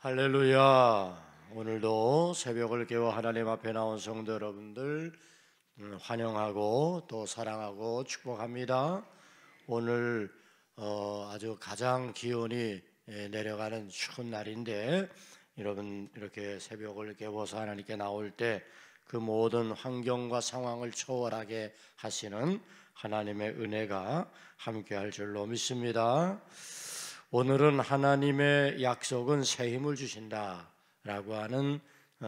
할렐루야. 오늘도 새벽을 깨워 하나님 앞에 나온 성도 여러분들 환영하고 또 사랑하고 축복합니다. 오늘 아주 가장 기온이 내려가는 추운 날인데 여러분 이렇게 새벽을 깨워서 하나님께 나올 때 그 모든 환경과 상황을 초월하게 하시는 하나님의 은혜가 함께할 줄로 믿습니다. 오늘은 하나님의 약속은 새 힘을 주신다라고 하는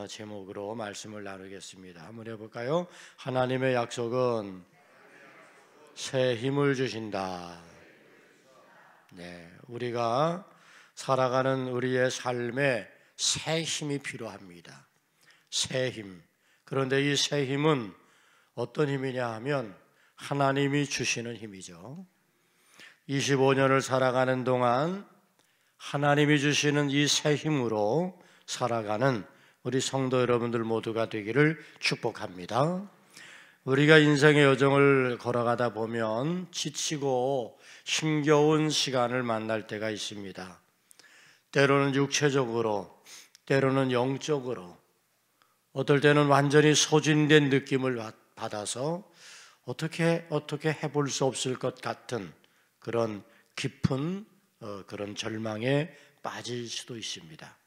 제목으로 말씀을 나누겠습니다. 한번 해볼까요? 하나님의 약속은 새 힘을 주신다. 네, 우리가 살아가는 우리의 삶에 새 힘이 필요합니다. 새 힘. 그런데 이 새 힘은 어떤 힘이냐 하면 하나님이 주시는 힘이죠. 25년을 살아가는 동안 하나님이 주시는 이 새 힘으로 살아가는 우리 성도 여러분들 모두가 되기를 축복합니다. 우리가 인생의 여정을 걸어가다 보면 지치고 힘겨운 시간을 만날 때가 있습니다. 때로는 육체적으로, 때로는 영적으로, 어떨 때는 완전히 소진된 느낌을 받아서 어떻게 해볼 수 없을 것 같은 그런 깊은 그런 절망에 빠질 수도 있습니다.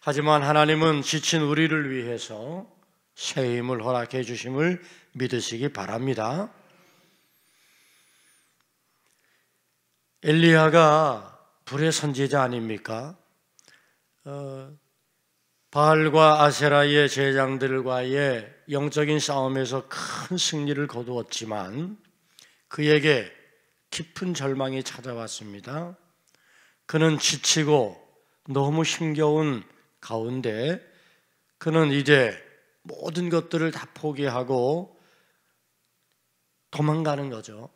하지만 하나님은 지친 우리를 위해서 새 힘을 허락해 주심을 믿으시기 바랍니다. 엘리야가 불의 선지자 아닙니까? 바알과 아세라의 제장들과의 영적인 싸움에서 큰 승리를 거두었지만 그에게 깊은 절망이 찾아왔습니다. 그는 지치고 너무 힘겨운 가운데 그는 이제 모든 것들을 다 포기하고 도망가는 거죠.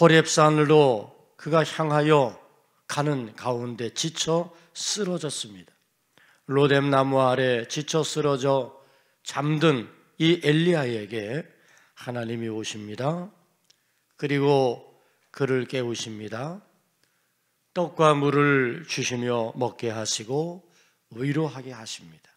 호렙산으로 그가 향하여 가는 가운데 지쳐 쓰러졌습니다. 로뎀나무 아래 지쳐 쓰러져 잠든 이 엘리야에게 하나님이 오십니다. 그리고 그를 깨우십니다. 떡과 물을 주시며 먹게 하시고 위로하게 하십니다.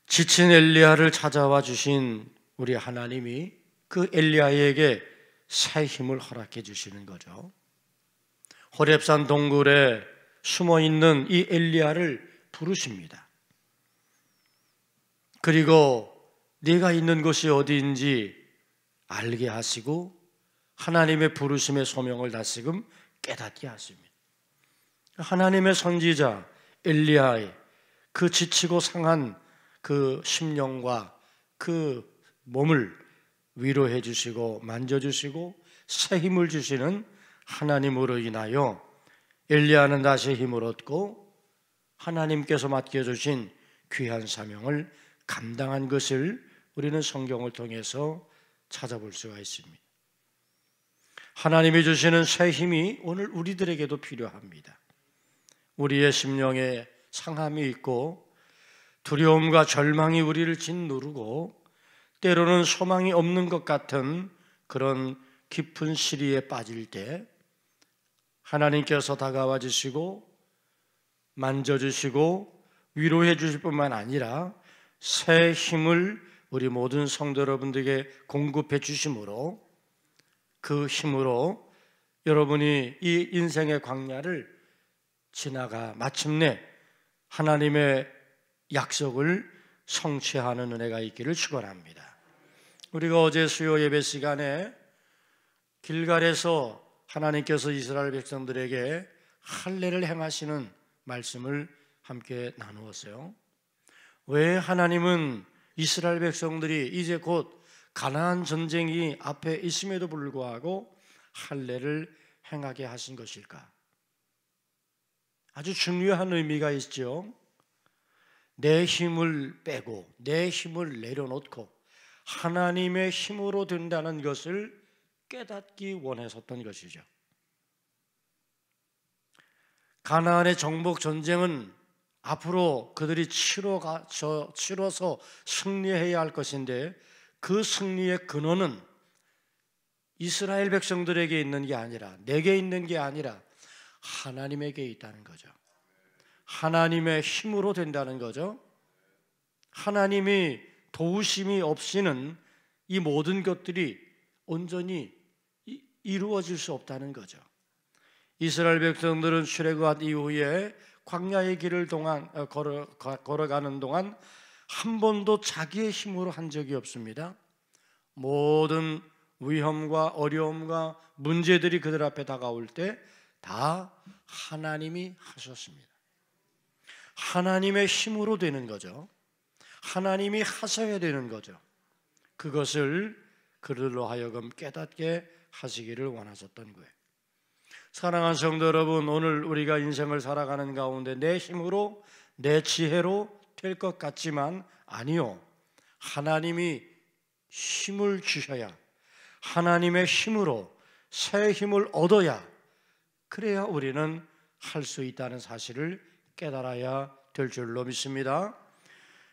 지친 엘리야를 찾아와 주신 우리 하나님이 그 엘리야에게 새 힘을 허락해 주시는 거죠. 호렙산 동굴에 숨어있는 이 엘리야를 부르십니다. 그리고 네가 있는 곳이 어디인지 알게 하시고 하나님의 부르심의 소명을 다시금 깨닫게 하십니다. 하나님의 선지자 엘리야의 그 지치고 상한 그 심령과 그 몸을 위로해 주시고 만져주시고 새 힘을 주시는 하나님으로 인하여 엘리야는 다시 힘을 얻고 하나님께서 맡겨주신 귀한 사명을 감당한 것을 우리는 성경을 통해서 찾아볼 수가 있습니다. 하나님이 주시는 새 힘이 오늘 우리들에게도 필요합니다. 우리의 심령에 상함이 있고 두려움과 절망이 우리를 짓누르고 때로는 소망이 없는 것 같은 그런 깊은 시리에 빠질 때 하나님께서 다가와 주시고 만져주시고 위로해 주실 뿐만 아니라 새 힘을 우리 모든 성도 여러분들에게 공급해 주심으로 그 힘으로 여러분이 이 인생의 광야를 지나가 마침내 하나님의 약속을 성취하는 은혜가 있기를 축원합니다. 우리가 어제 수요 예배 시간에 길갈에서 하나님께서 이스라엘 백성들에게 할례를 행하시는 말씀을 함께 나누었어요. 왜 하나님은 이스라엘 백성들이 이제 곧 가나안 전쟁이 앞에 있음에도 불구하고 할례를 행하게 하신 것일까? 아주 중요한 의미가 있죠. 내 힘을 빼고 내 힘을 내려놓고 하나님의 힘으로 된다는 것을 깨닫기 원했었던 것이죠. 가나안의 정복 전쟁은 앞으로 그들이 치러서 승리해야 할 것인데 그 승리의 근원은 이스라엘 백성들에게 있는 게 아니라 내게 있는 게 아니라 하나님에게 있다는 거죠. 하나님의 힘으로 된다는 거죠. 하나님이 도우심이 없이는 이 모든 것들이 온전히 이루어질 수 없다는 거죠. 이스라엘 백성들은 출애굽한 이후에 광야의 길을 걸어가는 동안 한 번도 자기의 힘으로 한 적이 없습니다. 모든 위험과 어려움과 문제들이 그들 앞에 다가올 때 다 하나님이 하셨습니다. 하나님의 힘으로 되는 거죠. 하나님이 하셔야 되는 거죠. 그것을 그들로 하여금 깨닫게 하시기를 원하셨던 거예요. 사랑하는 성도 여러분, 오늘 우리가 인생을 살아가는 가운데 내 힘으로 내 지혜로 될 것 같지만 아니요, 하나님이 힘을 주셔야, 하나님의 힘으로 새 힘을 얻어야, 그래야 우리는 할 수 있다는 사실을 깨달아야 될 줄로 믿습니다.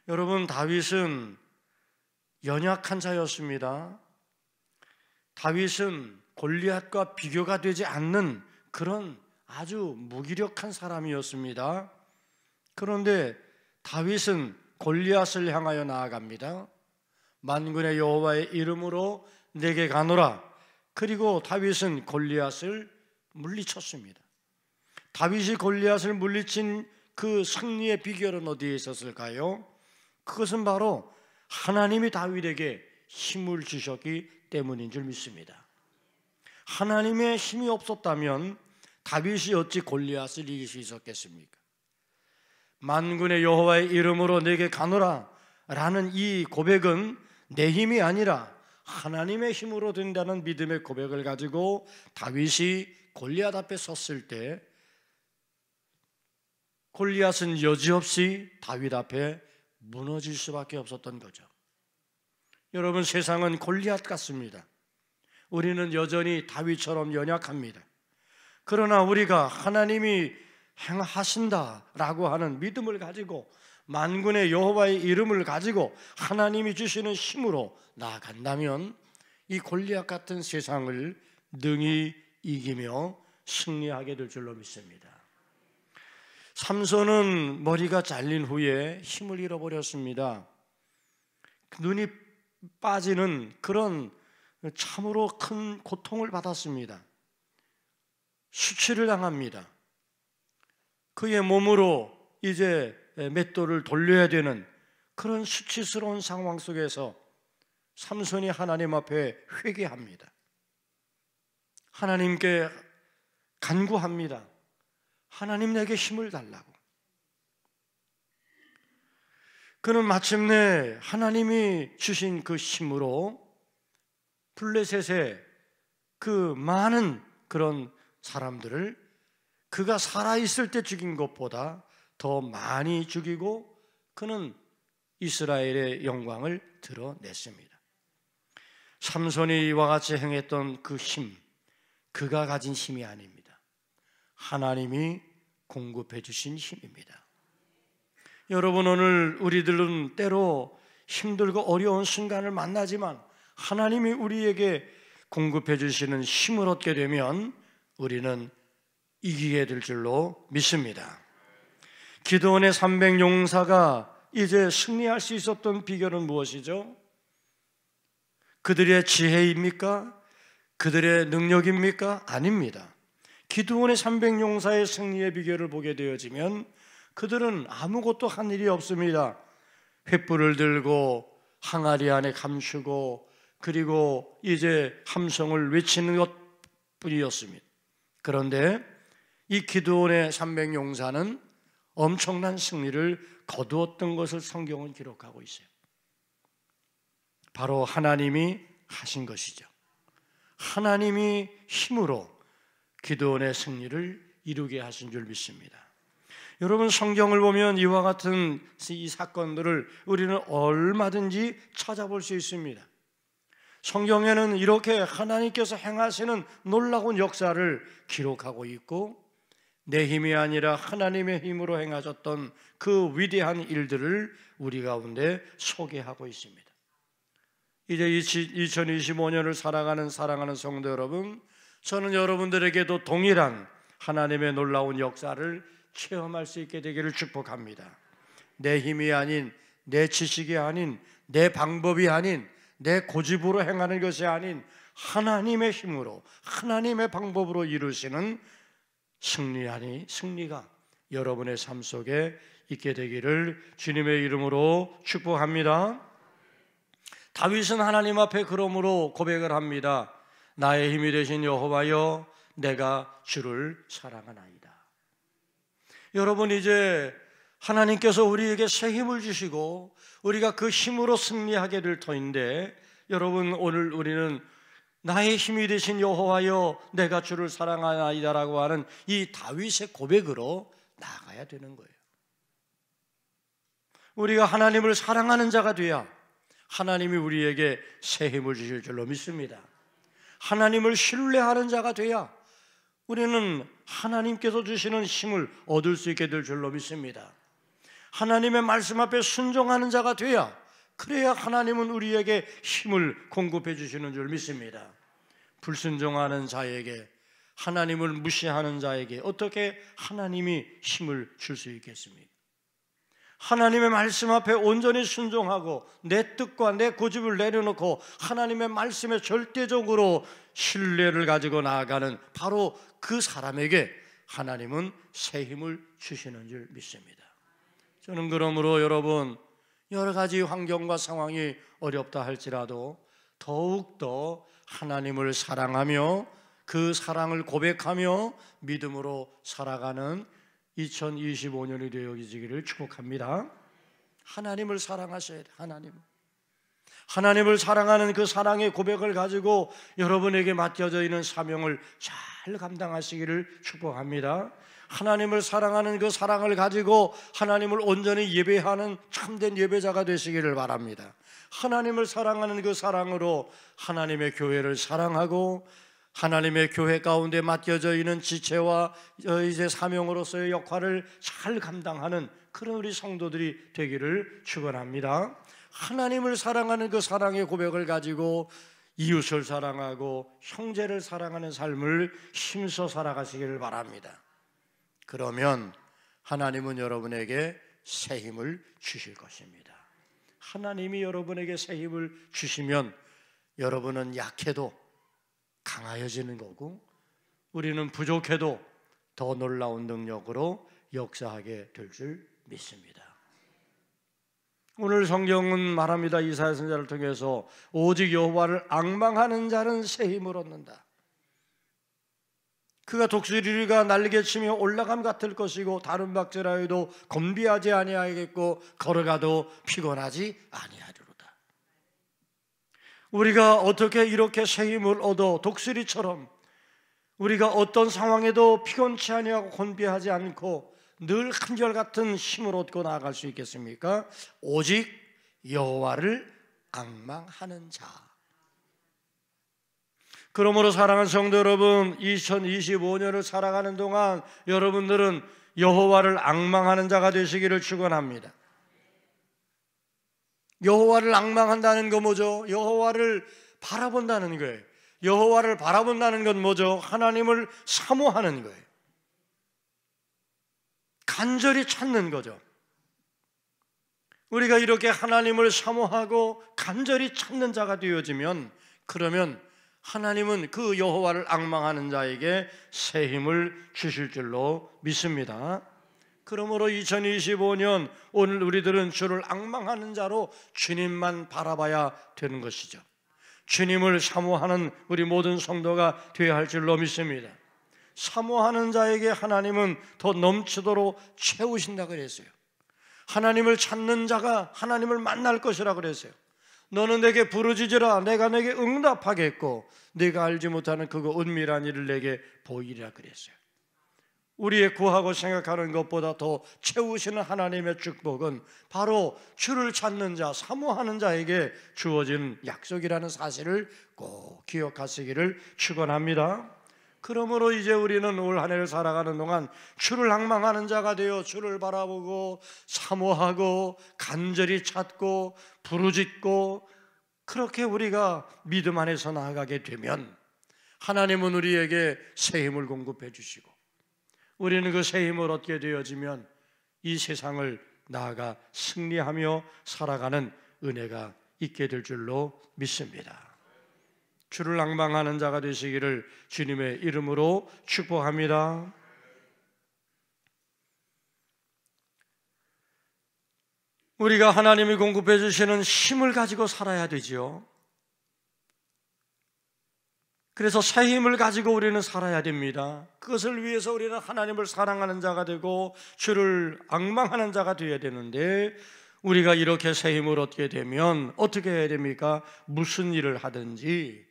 여러분, 다윗은 연약한 자였습니다. 다윗은 골리앗과 비교가 되지 않는 그런 아주 무기력한 사람이었습니다. 그런데 다윗은 골리앗을 향하여 나아갑니다. 만군의 여호와의 이름으로 내게 가노라. 그리고 다윗은 골리앗을 물리쳤습니다. 다윗이 골리앗을 물리친 그 승리의 비결은 어디에 있었을까요? 그것은 바로 하나님이 다윗에게 힘을 주셨기 때문인 줄 믿습니다. 하나님의 힘이 없었다면 다윗이 어찌 골리앗을 이길 수 있었겠습니까? 만군의 여호와의 이름으로 내게 가노라 라는 이 고백은 내 힘이 아니라 하나님의 힘으로 된다는 믿음의 고백을 가지고 다윗이 골리앗 앞에 섰을 때 골리앗은 여지없이 다윗 앞에 무너질 수밖에 없었던 거죠. 여러분, 세상은 골리앗 같습니다. 우리는 여전히 다윗처럼 연약합니다. 그러나 우리가 하나님이 행하신다라고 하는 믿음을 가지고 만군의 여호와의 이름을 가지고 하나님이 주시는 힘으로 나아간다면 이 골리앗 같은 세상을 능히 이기며 승리하게 될 줄로 믿습니다. 삼손은 머리가 잘린 후에 힘을 잃어버렸습니다. 눈이 빠지는 그런 참으로 큰 고통을 받았습니다. 수치를 당합니다. 그의 몸으로 이제 맷돌을 돌려야 되는 그런 수치스러운 상황 속에서 삼손이 하나님 앞에 회개합니다. 하나님께 간구합니다. 하나님, 내게 힘을 달라고. 그는 마침내 하나님이 주신 그 힘으로 블레셋의 그 많은 그런 사람들을 그가 살아있을 때 죽인 것보다 더 많이 죽이고 그는 이스라엘의 영광을 드러냈습니다. 삼손이 이와 같이 행했던 그 힘, 그가 가진 힘이 아닙니다. 하나님이 공급해 주신 힘입니다. 여러분, 오늘 우리들은 때로 힘들고 어려운 순간을 만나지만 하나님이 우리에게 공급해 주시는 힘을 얻게 되면 우리는 이기게 될 줄로 믿습니다. 기드온의 300용사가 이제 승리할 수 있었던 비결은 무엇이죠? 그들의 지혜입니까? 그들의 능력입니까? 아닙니다. 기드온의 300용사의 승리의 비결을 보게 되어지면 그들은 아무것도 한 일이 없습니다. 횃불을 들고 항아리 안에 감추고 그리고 이제 함성을 외치는 것뿐이었습니다. 그런데 이 기드온의 300용사는 엄청난 승리를 거두었던 것을 성경은 기록하고 있어요. 바로 하나님이 하신 것이죠. 하나님이 힘으로 기드온의 승리를 이루게 하신 줄 믿습니다. 여러분, 성경을 보면 이와 같은 이 사건들을 우리는 얼마든지 찾아볼 수 있습니다. 성경에는 이렇게 하나님께서 행하시는 놀라운 역사를 기록하고 있고 내 힘이 아니라 하나님의 힘으로 행하셨던 그 위대한 일들을 우리 가운데 소개하고 있습니다. 이제 2025년을 살아가는 사랑하는 성도 여러분, 저는 여러분들에게도 동일한 하나님의 놀라운 역사를 체험할 수 있게 되기를 축복합니다. 내 힘이 아닌, 내 지식이 아닌, 내 방법이 아닌, 내 고집으로 행하는 것이 아닌 하나님의 힘으로, 하나님의 방법으로 이루시는 승리가 여러분의 삶 속에 있게 되기를 주님의 이름으로 축복합니다. 다윗은 하나님 앞에 그러므로 고백을 합니다. 나의 힘이 되신 여호와여, 내가 주를 사랑하나이다. 여러분, 이제 하나님께서 우리에게 새 힘을 주시고 우리가 그 힘으로 승리하게 될 터인데, 여러분, 오늘 우리는 나의 힘이 되신 여호와여, 내가 주를 사랑하나이다라고 하는 이 다윗의 고백으로 나아가야 되는 거예요. 우리가 하나님을 사랑하는 자가 돼야 하나님이 우리에게 새 힘을 주실 줄로 믿습니다. 하나님을 신뢰하는 자가 돼야 우리는 하나님께서 주시는 힘을 얻을 수 있게 될 줄로 믿습니다. 하나님의 말씀 앞에 순종하는 자가 돼야, 그래야 하나님은 우리에게 힘을 공급해 주시는 줄 믿습니다. 불순종하는 자에게, 하나님을 무시하는 자에게 어떻게 하나님이 힘을 줄 수 있겠습니까? 하나님의 말씀 앞에 온전히 순종하고 내 뜻과 내 고집을 내려놓고 하나님의 말씀에 절대적으로 신뢰를 가지고 나아가는 바로 그 사람에게 하나님은 새 힘을 주시는 줄 믿습니다. 저는 그러므로 여러분, 여러 가지 환경과 상황이 어렵다 할지라도 더욱더 하나님을 사랑하며 그 사랑을 고백하며 믿음으로 살아가는 2025년이 되어지기를 축복합니다. 하나님을 사랑하셔야 돼요. 하나님을 사랑하는 그 사랑의 고백을 가지고 여러분에게 맡겨져 있는 사명을 잘 감당하시기를 축복합니다. 하나님을 사랑하는 그 사랑을 가지고 하나님을 온전히 예배하는 참된 예배자가 되시기를 바랍니다. 하나님을 사랑하는 그 사랑으로 하나님의 교회를 사랑하고 하나님의 교회 가운데 맡겨져 있는 지체와 이제 사명으로서의 역할을 잘 감당하는 그런 우리 성도들이 되기를 축원합니다. 하나님을 사랑하는 그 사랑의 고백을 가지고 이웃을 사랑하고 형제를 사랑하는 삶을 힘써 살아가시기를 바랍니다. 그러면 하나님은 여러분에게 새 힘을 주실 것입니다. 하나님이 여러분에게 새 힘을 주시면 여러분은 약해도 강하여지는 거고, 우리는 부족해도 더 놀라운 능력으로 역사하게 될 줄 믿습니다. 오늘 성경은 말합니다. 이사야 선지자를 통해서 오직 여호와를 앙망하는 자는 새 힘을 얻는다. 그가 독수리가 날개치며 올라감 같을 것이고 다른 박질하여도 건비하지 아니하겠고 걸어가도 피곤하지 아니하리로다. 우리가 어떻게 이렇게 새 힘을 얻어 독수리처럼 우리가 어떤 상황에도 피곤치 아니하고 건비하지 않고 늘 한결같은 힘을 얻고 나아갈 수 있겠습니까? 오직 여호와를 앙망하는 자. 그러므로 사랑하는 성도 여러분, 2025년을 살아가는 동안 여러분들은 여호와를 앙망하는 자가 되시기를 축원합니다. 여호와를 앙망한다는 건 뭐죠? 여호와를 바라본다는 거예요. 여호와를 바라본다는 건 뭐죠? 하나님을 사모하는 거예요. 간절히 찾는 거죠. 우리가 이렇게 하나님을 사모하고 간절히 찾는 자가 되어지면, 그러면 하나님은 그 여호와를 앙망하는 자에게 새 힘을 주실 줄로 믿습니다. 그러므로 2025년 오늘 우리들은 주를 앙망하는 자로 주님만 바라봐야 되는 것이죠. 주님을 사모하는 우리 모든 성도가 되어야 할 줄로 믿습니다. 사모하는 자에게 하나님은 더 넘치도록 채우신다 그랬어요. 하나님을 찾는 자가 하나님을 만날 것이라 그랬어요. 너는 내게 부르짖으라, 내가 내게 응답하겠고 네가 알지 못하는 그거 은밀한 일을 내게 보이리라 그랬어요. 우리의 구하고 생각하는 것보다 더 채우시는 하나님의 축복은 바로 주를 찾는 자, 사모하는 자에게 주어진 약속이라는 사실을 꼭 기억하시기를 축원합니다. 그러므로 이제 우리는 올 한 해를 살아가는 동안 주를 앙망하는 자가 되어 주를 바라보고 사모하고 간절히 찾고 부르짖고, 그렇게 우리가 믿음 안에서 나아가게 되면 하나님은 우리에게 새 힘을 공급해 주시고 우리는 그 새 힘을 얻게 되어지면 이 세상을 나아가 승리하며 살아가는 은혜가 있게 될 줄로 믿습니다. 주를 앙망하는 자가 되시기를 주님의 이름으로 축복합니다. 우리가 하나님이 공급해 주시는 힘을 가지고 살아야 되지요. 그래서 새 힘을 가지고 우리는 살아야 됩니다. 그것을 위해서 우리는 하나님을 사랑하는 자가 되고 주를 앙망하는 자가 되어야 되는데, 우리가 이렇게 새 힘을 얻게 되면 어떻게 해야 됩니까? 무슨 일을 하든지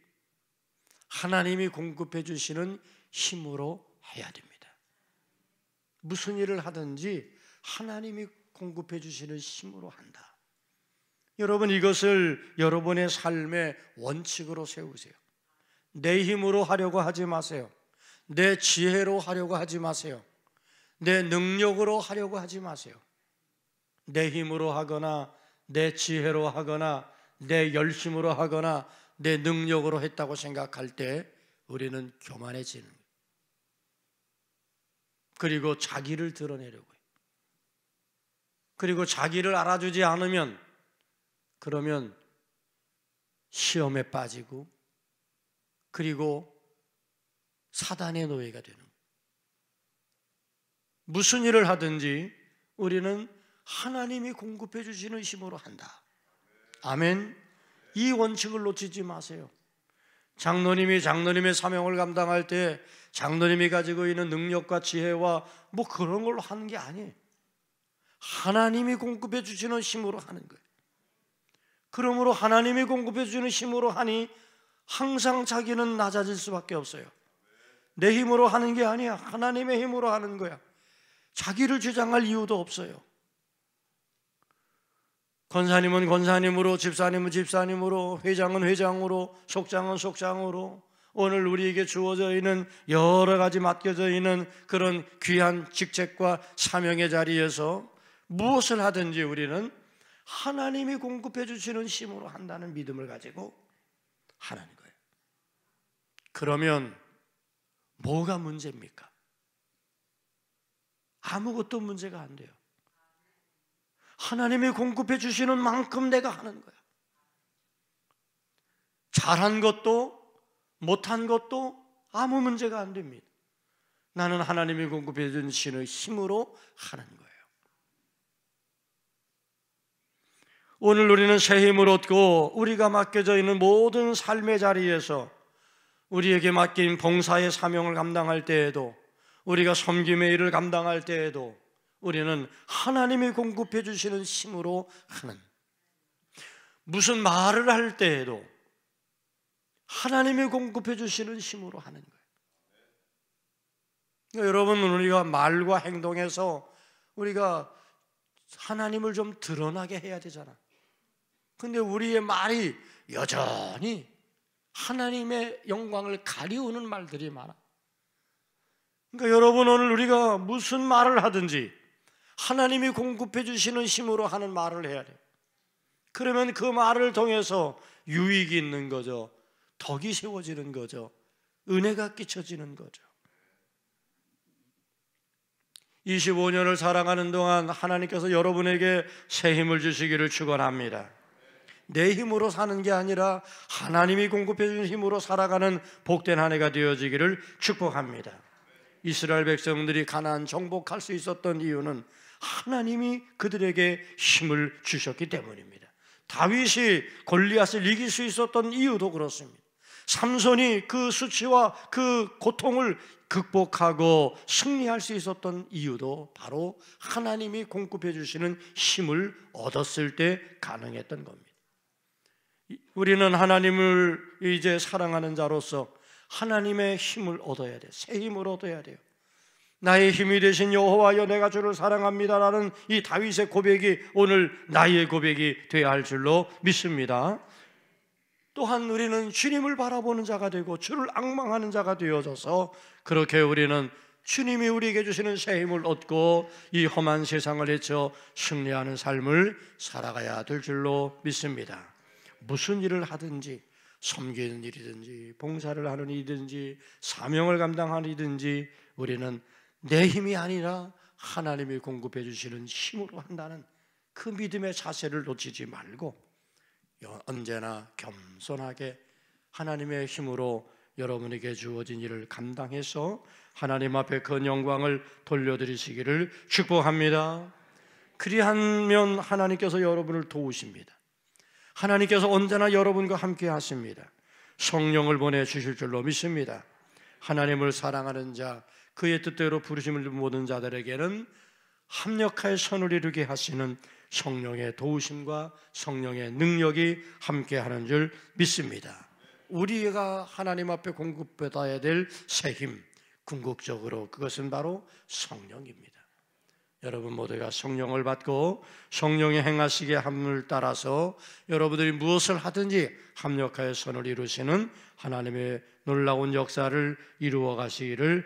하나님이 공급해 주시는 힘으로 해야 됩니다. 무슨 일을 하든지 하나님이 공급해 주시는 힘으로 한다. 여러분, 이것을 여러분의 삶의 원칙으로 세우세요. 내 힘으로 하려고 하지 마세요. 내 지혜로 하려고 하지 마세요. 내 능력으로 하려고 하지 마세요. 내 힘으로 하거나 내 지혜로 하거나 내 열심으로 하거나 내 능력으로 했다고 생각할 때 우리는 교만해지는 거예요. 그리고 자기를 드러내려고 해요. 그리고 자기를 알아주지 않으면 그러면 시험에 빠지고 그리고 사단의 노예가 되는 거예요. 무슨 일을 하든지 우리는 하나님이 공급해 주시는 힘으로 한다. 아멘. 이 원칙을 놓치지 마세요. 장로님이 장로님의 사명을 감당할 때 장로님이 가지고 있는 능력과 지혜와 뭐 그런 걸로 하는 게 아니에요. 하나님이 공급해 주시는 힘으로 하는 거예요. 그러므로 하나님이 공급해 주시는 힘으로 하니 항상 자기는 낮아질 수밖에 없어요. 내 힘으로 하는 게 아니야. 하나님의 힘으로 하는 거야. 자기를 주장할 이유도 없어요. 권사님은 권사님으로, 집사님은 집사님으로, 회장은 회장으로, 속장은 속장으로, 오늘 우리에게 주어져 있는 여러 가지 맡겨져 있는 그런 귀한 직책과 사명의 자리에서 무엇을 하든지 우리는 하나님이 공급해 주시는 힘으로 한다는 믿음을 가지고 하는 거예요. 그러면 뭐가 문제입니까? 아무것도 문제가 안 돼요. 하나님이 공급해 주시는 만큼 내가 하는 거야. 잘한 것도 못한 것도 아무 문제가 안 됩니다. 나는 하나님이 공급해 주시는 힘으로 하는 거예요. 오늘 우리는 새 힘을 얻고 우리가 맡겨져 있는 모든 삶의 자리에서 우리에게 맡긴 봉사의 사명을 감당할 때에도, 우리가 섬김의 일을 감당할 때에도 우리는 하나님이 공급해 주시는 힘으로 하는, 무슨 말을 할 때에도 하나님이 공급해 주시는 힘으로 하는 거예요. 그러니까 여러분, 우리가 말과 행동에서 우리가 하나님을 좀 드러나게 해야 되잖아. 근데 우리의 말이 여전히 하나님의 영광을 가리우는 말들이 많아. 그러니까 여러분, 오늘 우리가 무슨 말을 하든지 하나님이 공급해 주시는 힘으로 하는 말을 해야 돼요. 그러면 그 말을 통해서 유익이 있는 거죠. 덕이 세워지는 거죠. 은혜가 끼쳐지는 거죠. 25년을 살아가는 동안 하나님께서 여러분에게 새 힘을 주시기를 축원합니다. 내 힘으로 사는 게 아니라 하나님이 공급해 주신 힘으로 살아가는 복된 한 해가 되어지기를 축복합니다. 이스라엘 백성들이 가나안 정복할 수 있었던 이유는 하나님이 그들에게 힘을 주셨기 때문입니다. 다윗이 골리앗을 이길 수 있었던 이유도 그렇습니다. 삼손이 그 수치와 그 고통을 극복하고 승리할 수 있었던 이유도 바로 하나님이 공급해 주시는 힘을 얻었을 때 가능했던 겁니다. 우리는 하나님을 이제 사랑하는 자로서 하나님의 힘을 얻어야 돼요. 새 힘을 얻어야 돼요. 나의 힘이 되신 여호와여, 내가 주를 사랑합니다라는 이 다윗의 고백이 오늘 나의 고백이 되어야 할 줄로 믿습니다. 또한 우리는 주님을 바라보는 자가 되고 주를 앙망하는 자가 되어져서 그렇게 우리는 주님이 우리에게 주시는 새 힘을 얻고 이 험한 세상을 헤쳐 승리하는 삶을 살아가야 될 줄로 믿습니다. 무슨 일을 하든지, 섬기는 일이든지 봉사를 하는 일이든지 사명을 감당하는 일이든지 우리는 내 힘이 아니라 하나님이 공급해 주시는 힘으로 한다는 그 믿음의 자세를 놓치지 말고 언제나 겸손하게 하나님의 힘으로 여러분에게 주어진 일을 감당해서 하나님 앞에 그 영광을 돌려드리시기를 축복합니다. 그리하면 하나님께서 여러분을 도우십니다. 하나님께서 언제나 여러분과 함께 하십니다. 성령을 보내주실 줄로 믿습니다. 하나님을 사랑하는 자, 그의 뜻대로 부르심을 모든 자들에게는 합력하여 선을 이루게 하시는 성령의 도우심과 성령의 능력이 함께하는 줄 믿습니다. 우리가 하나님 앞에 공급받아야 될 새 힘, 궁극적으로 그것은 바로 성령입니다. 여러분 모두가 성령을 받고 성령의 행하시게 함을 따라서 여러분들이 무엇을 하든지 합력하여 선을 이루시는 하나님의 놀라운 역사를 이루어 가시기를